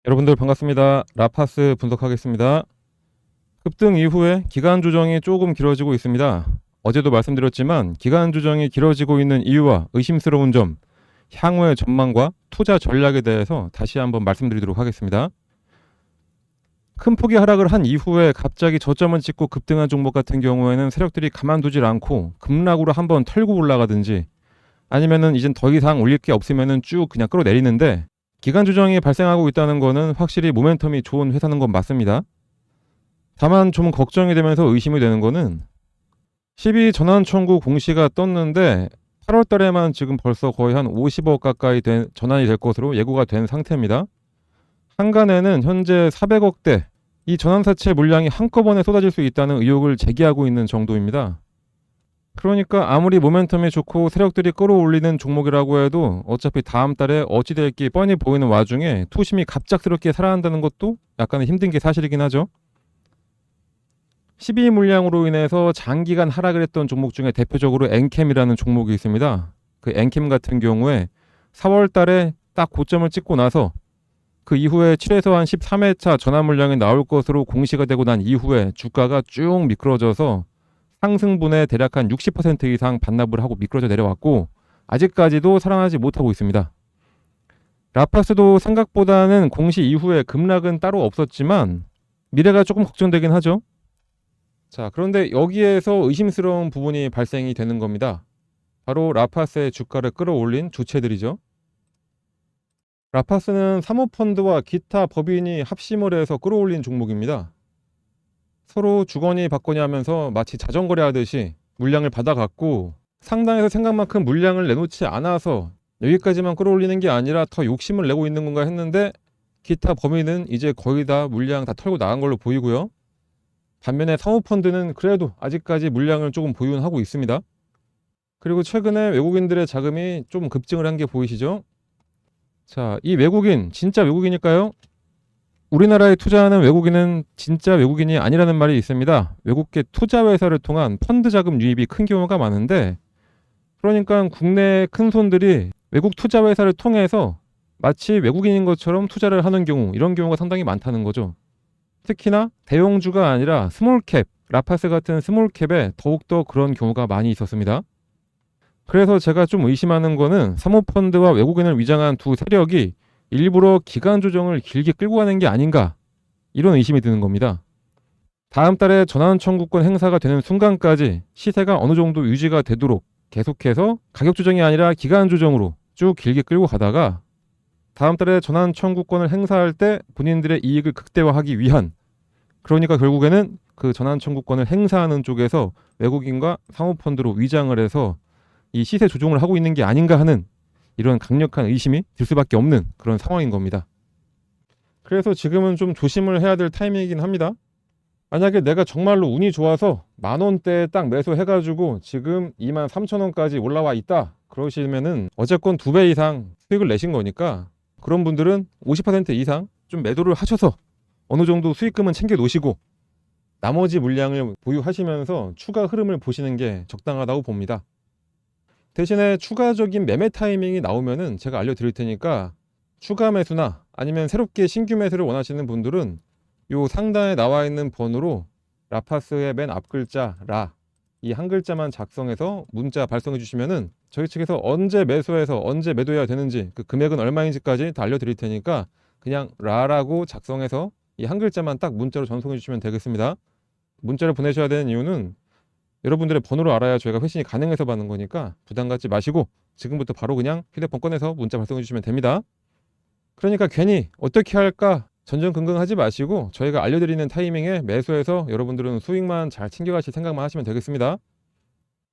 여러분들 반갑습니다. 라파스 분석하겠습니다. 급등 이후에 기간 조정이 조금 길어지고 있습니다. 어제도 말씀드렸지만 기간 조정이 길어지고 있는 이유와 의심스러운 점, 향후의 전망과 투자 전략에 대해서 다시 한번 말씀드리도록 하겠습니다. 큰 폭의 하락을 한 이후에 갑자기 저점을 찍고 급등한 종목 같은 경우에는 세력들이 가만두질 않고 급락으로 한번 털고 올라가든지 아니면은 이젠 더 이상 올릴 게 없으면은 쭉 그냥 끌어내리는데, 기간 조정이 발생하고 있다는 거는 확실히 모멘텀이 좋은 회사는 건 맞습니다. 다만 좀 걱정이 되면서 의심이 되는 거는 12 전환 청구 공시가 떴는데 8월 달에만 지금 벌써 거의 한 50억 가까이 전환이 될 것으로 예고가 된 상태입니다. 한간에는 현재 400억대 이 전환사채 물량이 한꺼번에 쏟아질 수 있다는 의혹을 제기하고 있는 정도입니다. 그러니까 아무리 모멘텀이 좋고 세력들이 끌어올리는 종목이라고 해도 어차피 다음 달에 어찌 될지 뻔히 보이는 와중에 투심이 갑작스럽게 살아난다는 것도 약간은 힘든 게 사실이긴 하죠. 12 물량으로 인해서 장기간 하락을 했던 종목 중에 대표적으로 엔캠이라는 종목이 있습니다. 그 엔캠 같은 경우에 4월 달에 딱 고점을 찍고 나서 그 이후에 7에서 한 13회차 전환 물량이 나올 것으로 공시가 되고 난 이후에 주가가 쭉 미끄러져서 상승분의 대략 한 60% 이상 반납을 하고 미끄러져 내려왔고 아직까지도 살아나지 못하고 있습니다. 라파스도 생각보다는 공시 이후에 급락은 따로 없었지만 미래가 조금 걱정되긴 하죠. 자, 그런데 여기에서 의심스러운 부분이 발생이 되는 겁니다. 바로 라파스의 주가를 끌어올린 주체들이죠. 라파스는 사모펀드와 기타 법인이 합심을 해서 끌어올린 종목입니다. 서로 주거니 받거니 하면서 마치 자전거래 하듯이 물량을 받아갖고 상단에서 생각만큼 물량을 내놓지 않아서 여기까지만 끌어올리는 게 아니라 더 욕심을 내고 있는 건가 했는데, 기타 범위는 이제 거의 다 물량 다 털고 나간 걸로 보이고요. 반면에 사모펀드는 그래도 아직까지 물량을 조금 보유는 하고 있습니다. 그리고 최근에 외국인들의 자금이 좀 급증을 한 게 보이시죠? 자, 이 외국인 진짜 외국인일까요? 우리나라에 투자하는 외국인은 진짜 외국인이 아니라는 말이 있습니다. 외국계 투자회사를 통한 펀드 자금 유입이 큰 경우가 많은데, 그러니까 국내 큰 손들이 외국 투자회사를 통해서 마치 외국인인 것처럼 투자를 하는 경우, 이런 경우가 상당히 많다는 거죠. 특히나 대형주가 아니라 스몰캡, 라파스 같은 스몰캡에 더욱더 그런 경우가 많이 있었습니다. 그래서 제가 좀 의심하는 거는 사모펀드와 외국인을 위장한 두 세력이 일부러 기간 조정을 길게 끌고 가는 게 아닌가, 이런 의심이 드는 겁니다. 다음 달에 전환 청구권 행사가 되는 순간까지 시세가 어느 정도 유지가 되도록 계속해서 가격 조정이 아니라 기간 조정으로 쭉 길게 끌고 가다가 다음 달에 전환 청구권을 행사할 때 본인들의 이익을 극대화하기 위한, 그러니까 결국에는 그 전환 청구권을 행사하는 쪽에서 외국인과 사모펀드로 위장을 해서 이 시세 조정을 하고 있는 게 아닌가 하는 이런 강력한 의심이 들 수밖에 없는 그런 상황인 겁니다. 그래서 지금은 좀 조심을 해야 될 타이밍이긴 합니다. 만약에 내가 정말로 운이 좋아서 만원대에 딱 매수해가지고 지금 23,000원까지 올라와 있다 그러시면은 어쨌건 2배 이상 수익을 내신 거니까, 그런 분들은 50% 이상 좀 매도를 하셔서 어느 정도 수익금은 챙겨 놓으시고 나머지 물량을 보유하시면서 추가 흐름을 보시는 게 적당하다고 봅니다. 대신에 추가적인 매매 타이밍이 나오면은 제가 알려드릴 테니까, 추가 매수나 아니면 새롭게 신규 매수를 원하시는 분들은 요 상단에 나와 있는 번호로 라파스의 맨 앞 글자 라, 이 한 글자만 작성해서 문자 발송해 주시면은 저희 측에서 언제 매수해서 언제 매도해야 되는지, 그 금액은 얼마인지까지 다 알려드릴 테니까 그냥 라라고 작성해서 이 한 글자만 딱 문자로 전송해 주시면 되겠습니다. 문자를 보내셔야 되는 이유는 여러분들의 번호를 알아야 저희가 회신이 가능해서 받는 거니까 부담 갖지 마시고 지금부터 바로 그냥 휴대폰 꺼내서 문자 발송해 주시면 됩니다. 그러니까 괜히 어떻게 할까 전전긍긍하지 마시고 저희가 알려드리는 타이밍에 매수해서 여러분들은 수익만 잘 챙겨가실 생각만 하시면 되겠습니다.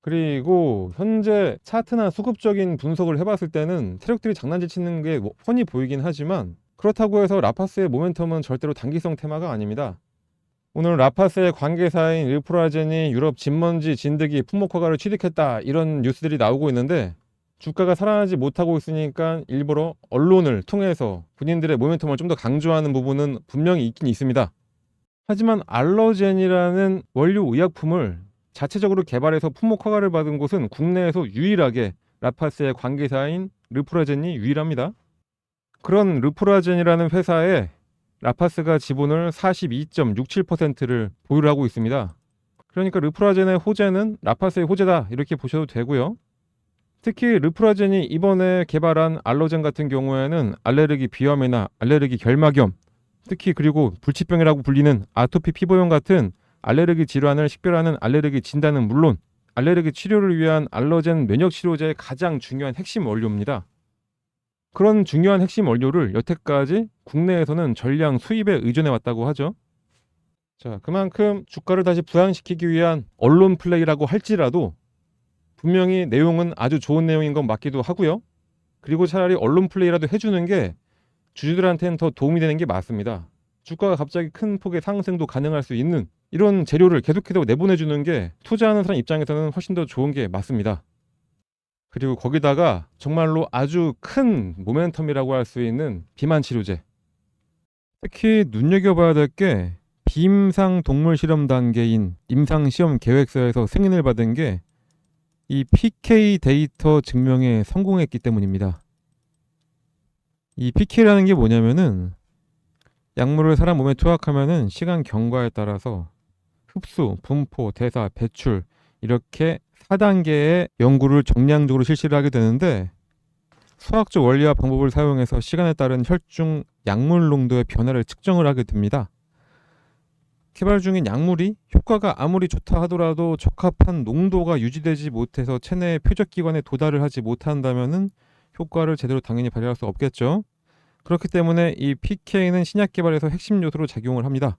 그리고 현재 차트나 수급적인 분석을 해봤을 때는 세력들이 장난질 치는 게 뻔히 보이긴 하지만, 그렇다고 해서 라파스의 모멘텀은 절대로 단기성 테마가 아닙니다. 오늘 라파스의 관계사인 르프라젠이 유럽 진먼지 진드기 품목 허가를 취득했다, 이런 뉴스들이 나오고 있는데 주가가 살아나지 못하고 있으니까 일부러 언론을 통해서 본인들의 모멘텀을 좀 더 강조하는 부분은 분명히 있긴 있습니다. 하지만 알러젠이라는 원료 의약품을 자체적으로 개발해서 품목 허가를 받은 곳은 국내에서 유일하게 라파스의 관계사인 르프라젠이 유일합니다. 그런 르프라젠이라는 회사에 라파스가 지분을 42.67%를 보유를 하고 있습니다. 그러니까 르프라젠의 호재는 라파스의 호재다 이렇게 보셔도 되고요. 특히 르프라젠이 이번에 개발한 알러젠 같은 경우에는 알레르기 비염이나 알레르기 결막염, 특히 그리고 불치병이라고 불리는 아토피 피부염 같은 알레르기 질환을 식별하는 알레르기 진단은 물론 알레르기 치료를 위한 알러젠 면역 치료제의 가장 중요한 핵심 원료입니다. 그런 중요한 핵심 원료를 여태까지 국내에서는 전량 수입에 의존해 왔다고 하죠. 자, 그만큼 주가를 다시 부양시키기 위한 언론 플레이라고 할지라도 분명히 내용은 아주 좋은 내용인 건 맞기도 하고요. 그리고 차라리 언론 플레이라도 해주는 게 주주들한테는 더 도움이 되는 게 맞습니다. 주가가 갑자기 큰 폭의 상승도 가능할 수 있는 이런 재료를 계속해서 내보내주는 게 투자하는 사람 입장에서는 훨씬 더 좋은 게 맞습니다. 그리고 거기다가 정말로 아주 큰 모멘텀이라고 할 수 있는 비만 치료제. 특히 눈여겨봐야 될 게 비임상 동물 실험 단계인 임상 시험 계획서에서 승인을 받은 게 이 PK 데이터 증명에 성공했기 때문입니다. 이 PK라는 게 뭐냐면은 약물을 사람 몸에 투약하면은 시간 경과에 따라서 흡수, 분포, 대사, 배출 이렇게 4단계의 연구를 정량적으로 실시를 하게 되는데 수학적 원리와 방법을 사용해서 시간에 따른 혈중 약물 농도의 변화를 측정을 하게 됩니다. 개발 중인 약물이 효과가 아무리 좋다 하더라도 적합한 농도가 유지되지 못해서 체내의 표적기관에 도달을 하지 못한다면은 효과를 제대로 당연히 발휘할 수 없겠죠. 그렇기 때문에 이 PK는 신약 개발에서 핵심 요소로 작용을 합니다.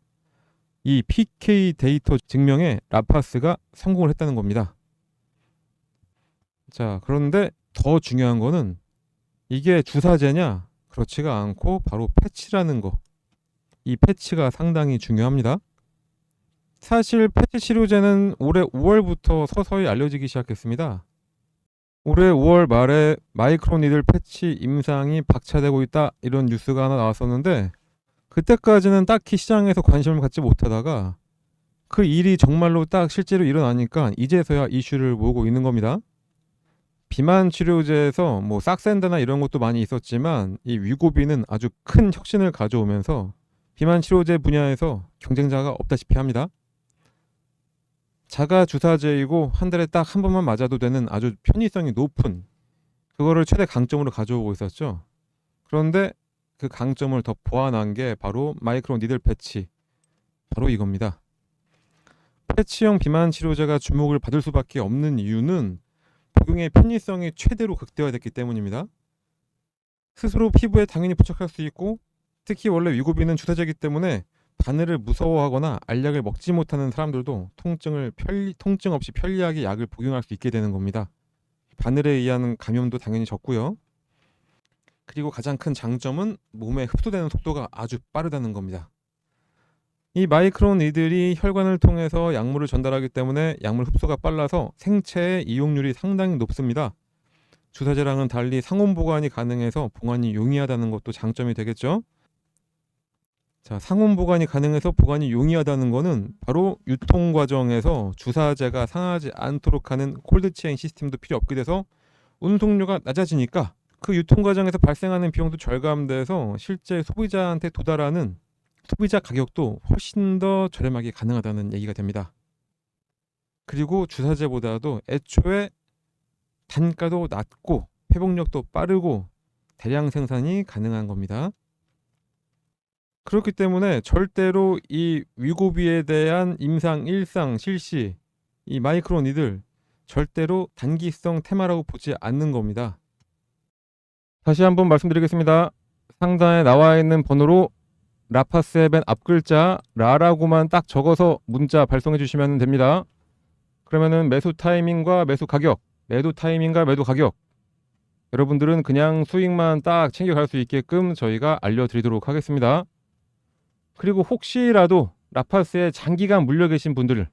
이 PK 데이터 증명에 라파스가 성공을 했다는 겁니다. 자, 그런데 더 중요한 거는 이게 주사제냐? 그렇지가 않고 바로 패치라는 거. 이 패치가 상당히 중요합니다. 사실 패치 치료제는 올해 5월부터 서서히 알려지기 시작했습니다. 올해 5월 말에 마이크로니들 패치 임상이 박차되고 있다 이런 뉴스가 하나 나왔었는데 그때까지는 딱히 시장에서 관심을 갖지 못하다가 그 일이 정말로 딱 실제로 일어나니까 이제서야 이슈를 모으고 있는 겁니다. 비만 치료제에서 뭐 싹센다나 이런 것도 많이 있었지만 이 위고비는 아주 큰 혁신을 가져오면서 비만 치료제 분야에서 경쟁자가 없다시피 합니다. 자가 주사제이고 한 달에 딱 한 번만 맞아도 되는 아주 편의성이 높은 그거를 최대 강점으로 가져오고 있었죠. 그런데 그 강점을 더 보완한 게 바로 마이크로 니들 패치, 바로 이겁니다. 패치형 비만 치료제가 주목을 받을 수밖에 없는 이유는 복용의 편의성이 최대로 극대화됐기 때문입니다. 스스로 피부에 당연히 부착할 수 있고 특히 원래 위고비는 주사제이기 때문에 바늘을 무서워하거나 알약을 먹지 못하는 사람들도 통증 없이 편리하게 약을 복용할 수 있게 되는 겁니다. 바늘에 의한 감염도 당연히 적고요. 그리고 가장 큰 장점은 몸에 흡수되는 속도가 아주 빠르다는 겁니다. 이 마이크론 니들이 혈관을 통해서 약물을 전달하기 때문에 약물 흡수가 빨라서 생체의 이용률이 상당히 높습니다. 주사제랑은 달리 상온 보관이 가능해서 보관이 용이하다는 것도 장점이 되겠죠. 자, 상온 보관이 가능해서 보관이 용이하다는 것은 바로 유통 과정에서 주사제가 상하지 않도록 하는 콜드체인 시스템도 필요 없게 돼서 운송료가 낮아지니까 그 유통 과정에서 발생하는 비용도 절감돼서 실제 소비자한테 도달하는 소비자 가격도 훨씬 더 저렴하게 가능하다는 얘기가 됩니다. 그리고 주사제보다도 애초에 단가도 낮고 회복력도 빠르고 대량 생산이 가능한 겁니다. 그렇기 때문에 절대로 이 위고비에 대한 임상 1상 실시 이 마이크로니들 절대로 단기성 테마라고 보지 않는 겁니다. 다시 한번 말씀드리겠습니다. 상단에 나와 있는 번호로 라파스의 맨 앞글자 라라고만 딱 적어서 문자 발송해 주시면 됩니다. 그러면은 매수 타이밍과 매수 가격, 매도 타이밍과 매도 가격 여러분들은 그냥 수익만 딱 챙겨갈 수 있게끔 저희가 알려드리도록 하겠습니다. 그리고 혹시라도 라파스에 장기간 물려 계신 분들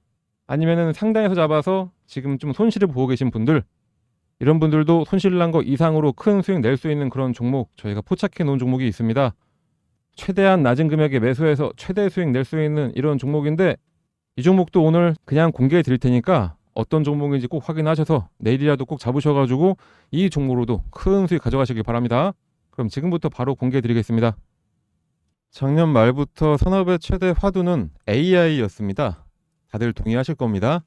아니면은 상단에서 잡아서 지금 좀 손실을 보고 계신 분들 이런 분들도 손실 난 거 이상으로 큰 수익 낼 수 있는 그런 종목 저희가 포착해 놓은 종목이 있습니다. 최대한 낮은 금액에 매수해서 최대 수익 낼 수 있는 이런 종목인데 이 종목도 오늘 그냥 공개해 드릴 테니까 어떤 종목인지 꼭 확인하셔서 내일이라도 꼭 잡으셔가지고 이 종목으로도 큰 수익 가져가시길 바랍니다. 그럼 지금부터 바로 공개해 드리겠습니다. 작년 말부터 산업의 최대 화두는 AI였습니다. 다들 동의하실 겁니다.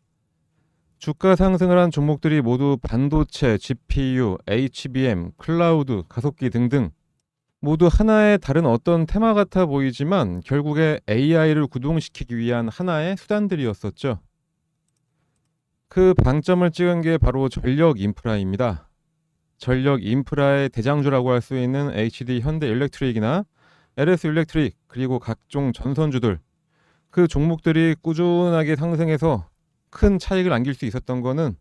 주가 상승을 한 종목들이 모두 반도체, GPU, HBM, 클라우드, 가속기 등등 모두 하나의 다른 어떤 테마 같아 보이지만 결국에 AI를 구동시키기 위한 하나의 수단들이었었죠. 그 방점을 찍은 게 바로 전력 인프라입니다. 전력 인프라의 대장주라고 할 수 있는 HD 현대일렉트릭이나 LS 일렉트릭 그리고 각종 전선주들 그 종목들이 꾸준하게 상승해서 큰 차익을 안길 수 있었던 거는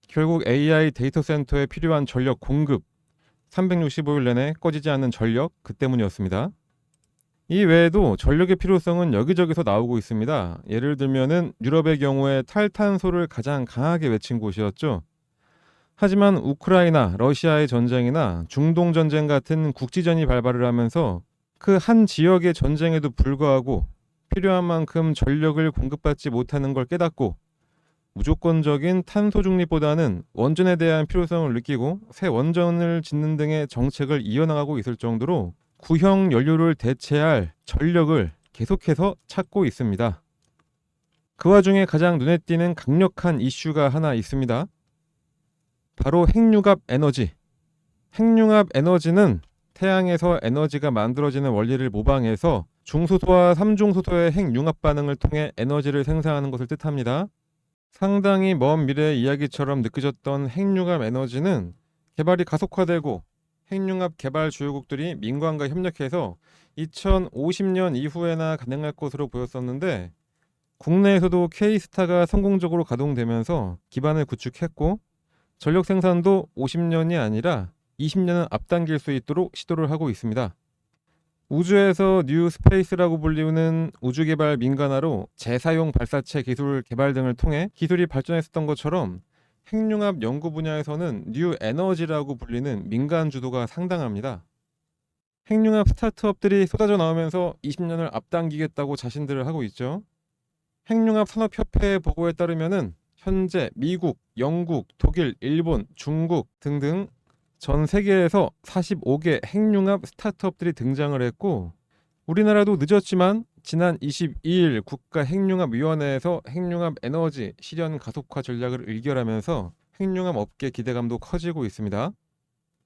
결국 AI 데이터 센터에 필요한 전력 공급 365일 내내 꺼지지 않는 전력 그 때문이었습니다. 이 외에도 전력의 필요성은 여기저기서 나오고 있습니다. 예를 들면은 유럽의 경우에 탈탄소를 가장 강하게 외친 곳이었죠. 하지만 우크라이나, 러시아의 전쟁이나 중동 전쟁 같은 국지전이 발발을 하면서 그 한 지역의 전쟁에도 불구하고 필요한 만큼 전력을 공급받지 못하는 걸 깨닫고 무조건적인 탄소 중립보다는 원전에 대한 필요성을 느끼고 새 원전을 짓는 등의 정책을 이어나가고 있을 정도로 구형 연료를 대체할 전력을 계속해서 찾고 있습니다. 그 와중에 가장 눈에 띄는 강력한 이슈가 하나 있습니다. 바로 핵융합 에너지. 핵융합 에너지는 태양에서 에너지가 만들어지는 원리를 모방해서 중수소와 삼중수소의 핵융합 반응을 통해 에너지를 생산하는 것을 뜻합니다. 상당히 먼 미래의 이야기처럼 느껴졌던 핵융합 에너지는 개발이 가속화되고 핵융합 개발 주요국들이 민관과 협력해서 2050년 이후에나 가능할 것으로 보였었는데 국내에서도 K스타가 성공적으로 가동되면서 기반을 구축했고 전력 생산도 50년이 아니라 20년은 앞당길 수 있도록 시도를 하고 있습니다. 우주에서 뉴 스페이스라고 불리우는 우주개발 민간화로 재사용 발사체 기술 개발 등을 통해 기술이 발전했었던 것처럼 핵융합 연구 분야에서는 뉴 에너지라고 불리는 민간 주도가 상당합니다. 핵융합 스타트업들이 쏟아져 나오면서 20년을 앞당기겠다고 자신들을 하고 있죠. 핵융합 산업협회의 보고에 따르면은 현재 미국, 영국, 독일, 일본, 중국 등등 전 세계에서 45개 핵융합 스타트업들이 등장을 했고 우리나라도 늦었지만 지난 22일 국가핵융합위원회에서 핵융합 에너지 실현 가속화 전략을 의결하면서 핵융합 업계 기대감도 커지고 있습니다.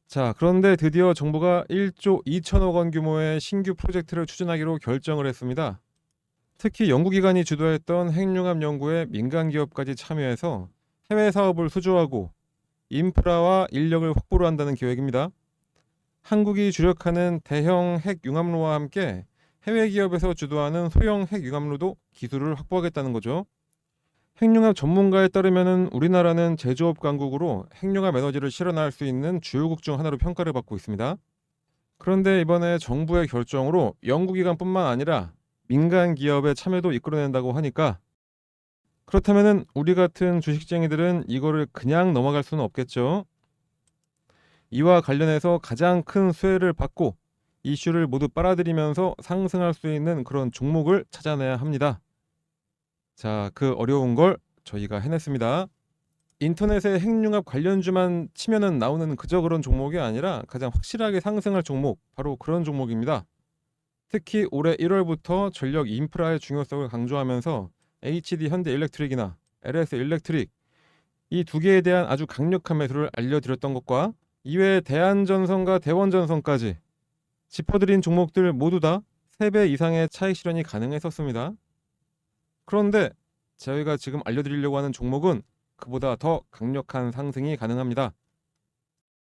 자, 그런데 드디어 정부가 1조 2천억 원 규모의 신규 프로젝트를 추진하기로 결정을 했습니다. 특히 연구기관이 주도했던 핵융합 연구에 민간 기업까지 참여해서 해외 사업을 수주하고 인프라와 인력을 확보를 한다는 계획입니다. 한국이 주력하는 대형 핵융합로와 함께 해외 기업에서 주도하는 소형 핵융합로도 기술을 확보하겠다는 거죠. 핵융합 전문가에 따르면 우리나라는 제조업 강국으로 핵융합 에너지를 실현할 수 있는 주요국 중 하나로 평가를 받고 있습니다. 그런데 이번에 정부의 결정으로 연구기관뿐만 아니라 민간 기업의 참여도 이끌어낸다고 하니까 그렇다면 우리 같은 주식쟁이들은 이거를 그냥 넘어갈 수는 없겠죠. 이와 관련해서 가장 큰 수혜를 받고 이슈를 모두 빨아들이면서 상승할 수 있는 그런 종목을 찾아내야 합니다. 자, 그 어려운 걸 저희가 해냈습니다. 인터넷에 핵융합 관련주만 치면은 나오는 그저 그런 종목이 아니라 가장 확실하게 상승할 종목, 바로 그런 종목입니다. 특히 올해 1월부터 전력 인프라의 중요성을 강조하면서 HD 현대일렉트릭이나 LS 일렉트릭 이 두 개에 대한 아주 강력한 매수를 알려드렸던 것과 이외에 대한전선과 대원전선까지 짚어드린 종목들 모두 다 3배 이상의 차익 실현이 가능했었습니다. 그런데 저희가 지금 알려드리려고 하는 종목은 그보다 더 강력한 상승이 가능합니다.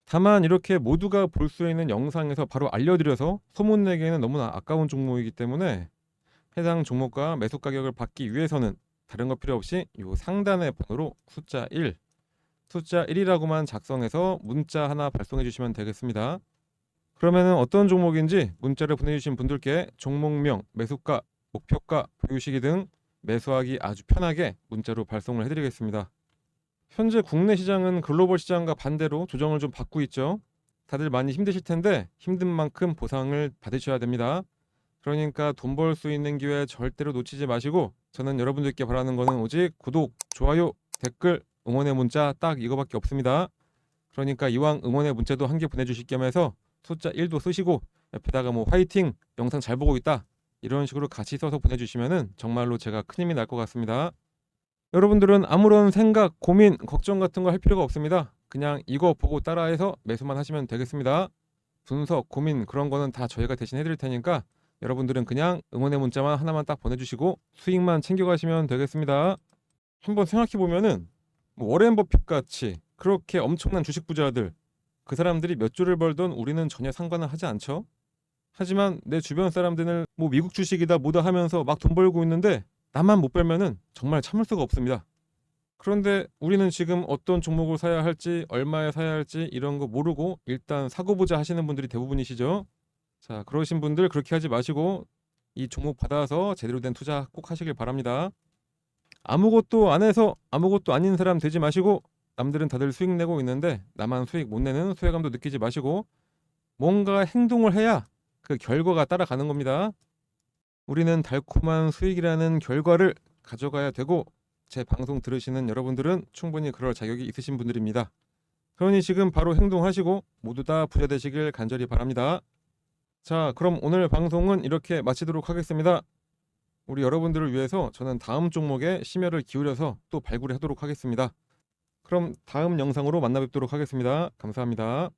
다만 이렇게 모두가 볼 수 있는 영상에서 바로 알려드려서 소문내기에는 너무나 아까운 종목이기 때문에 해당 종목과 매수 가격을 받기 위해서는 다른 거 필요 없이 이 상단의 번호로 숫자 1이라고만 작성해서 문자 하나 발송해 주시면 되겠습니다. 그러면 어떤 종목인지 문자를 보내주신 분들께 종목명, 매수가, 목표가, 보유 시기 등 매수하기 아주 편하게 문자로 발송을 해드리겠습니다. 현재 국내 시장은 글로벌 시장과 반대로 조정을 좀 받고 있죠. 다들 많이 힘드실 텐데 힘든 만큼 보상을 받으셔야 됩니다. 그러니까 돈 벌 수 있는 기회 절대로 놓치지 마시고 저는 여러분들께 바라는 거는 오직 구독, 좋아요, 댓글, 응원의 문자 딱 이거밖에 없습니다. 그러니까 이왕 응원의 문자도 한 개 보내주실 겸 해서 숫자 1도 쓰시고 옆에다가 뭐 화이팅, 영상 잘 보고 있다 이런 식으로 같이 써서 보내주시면은 정말로 제가 큰 힘이 날 것 같습니다. 여러분들은 아무런 생각, 고민, 걱정 같은 거 할 필요가 없습니다. 그냥 이거 보고 따라해서 매수만 하시면 되겠습니다. 분석, 고민 그런 거는 다 저희가 대신 해드릴 테니까 여러분들은 그냥 응원의 문자만 하나만 딱 보내주시고 수익만 챙겨가시면 되겠습니다. 한번 생각해 보면은 뭐 워렌 버핏 같이 그렇게 엄청난 주식 부자들, 그 사람들이 몇 조를 벌던 우리는 전혀 상관을 하지 않죠. 하지만 내 주변 사람들은 뭐 미국 주식이다 뭐다 하면서 막 돈 벌고 있는데 나만 못 벌면은 정말 참을 수가 없습니다. 그런데 우리는 지금 어떤 종목을 사야 할지, 얼마에 사야 할지 이런 거 모르고 일단 사고 보자 하시는 분들이 대부분이시죠. 자, 그러신 분들 그렇게 하지 마시고 이 종목 받아서 제대로 된 투자 꼭 하시길 바랍니다. 아무것도 안 해서 아무것도 아닌 사람 되지 마시고, 남들은 다들 수익 내고 있는데 나만 수익 못 내는 소외감도 느끼지 마시고, 뭔가 행동을 해야 그 결과가 따라가는 겁니다. 우리는 달콤한 수익이라는 결과를 가져가야 되고, 제 방송 들으시는 여러분들은 충분히 그럴 자격이 있으신 분들입니다. 그러니 지금 바로 행동하시고 모두 다 부자 되시길 간절히 바랍니다. 자, 그럼 오늘 방송은 이렇게 마치도록 하겠습니다. 우리 여러분들을 위해서 저는 다음 종목에 심혈을 기울여서 또 발굴하도록 하겠습니다. 그럼 다음 영상으로 만나 뵙도록 하겠습니다. 감사합니다.